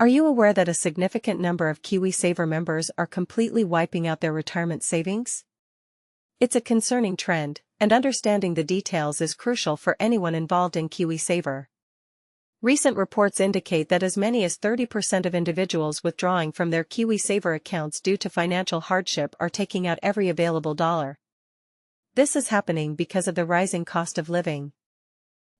Are you aware that a significant number of KiwiSaver members are completely wiping out their retirement savings? It's a concerning trend, and understanding the details is crucial for anyone involved in KiwiSaver. Recent reports indicate that as many as 30% of individuals withdrawing from their KiwiSaver accounts due to financial hardship are taking out every available dollar. This is happening because of the rising cost of living.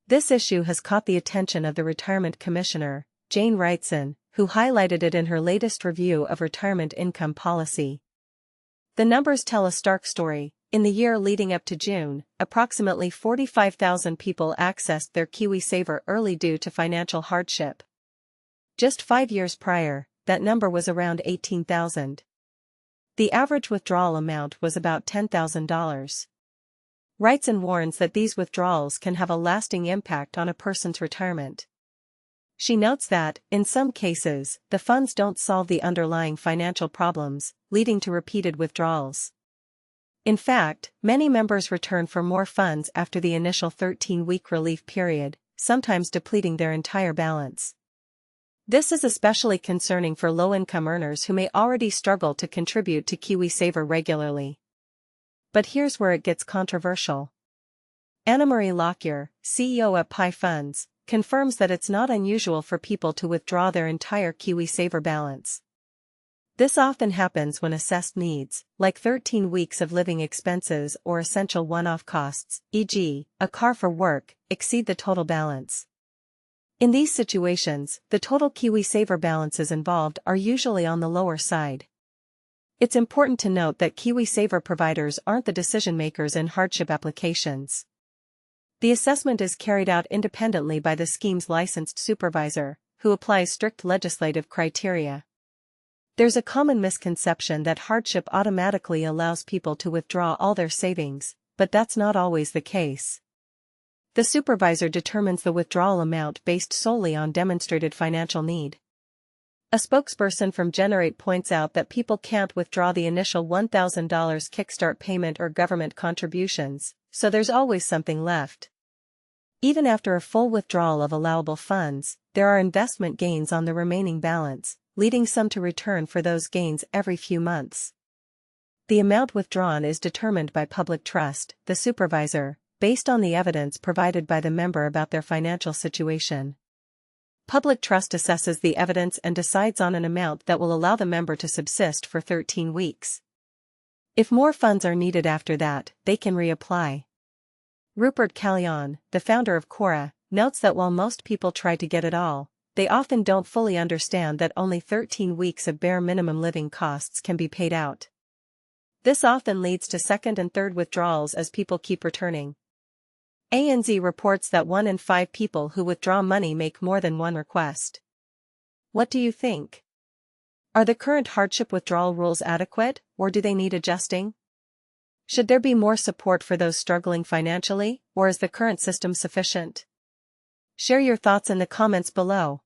This issue has caught the attention of the Retirement Commissioner, Jane Wrightson, who highlighted it in her latest review of retirement income policy. The numbers tell a stark story. In the year leading up to June, approximately 45,000 people accessed their KiwiSaver early due to financial hardship. Just 5 years prior, that number was around 18,000. The average withdrawal amount was about $10,000. Wrightson warns that these withdrawals can have a lasting impact on a person's retirement. She notes that, in some cases, the funds don't solve the underlying financial problems, leading to repeated withdrawals. In fact, many members return for more funds after the initial 13-week relief period, sometimes depleting their entire balance. This is especially concerning for low-income earners who may already struggle to contribute to KiwiSaver regularly. But here's where it gets controversial. Anna-Marie Lockyer, CEO at Pi Funds, confirms that it's not unusual for people to withdraw their entire KiwiSaver balance. This often happens when assessed needs, like 13 weeks of living expenses or essential one-off costs, e.g., a car for work, exceed the total balance. In these situations, the total KiwiSaver balances involved are usually on the lower side. It's important to note that KiwiSaver providers aren't the decision-makers in hardship applications. The assessment is carried out independently by the scheme's licensed supervisor, who applies strict legislative criteria. There's a common misconception that hardship automatically allows people to withdraw all their savings, but that's not always the case. The supervisor determines the withdrawal amount based solely on demonstrated financial need. A spokesperson from Generate points out that people can't withdraw the initial $1,000 kickstart payment or government contributions, so there's always something left. Even after a full withdrawal of allowable funds, there are investment gains on the remaining balance, leading some to return for those gains every few months. The amount withdrawn is determined by public trust, the supervisor, based on the evidence provided by the member about their financial situation. Public trust assesses the evidence and decides on an amount that will allow the member to subsist for 13 weeks. If more funds are needed after that, they can reapply. Rupert Callion, the founder of Quora, notes that while most people try to get it all, they often don't fully understand that only 13 weeks of bare minimum living costs can be paid out. This often leads to second and third withdrawals as people keep returning. ANZ reports that 1 in 5 people who withdraw money make more than one request. What do you think? Are the current hardship withdrawal rules adequate, or do they need adjusting? Should there be more support for those struggling financially, or is the current system sufficient? Share your thoughts in the comments below.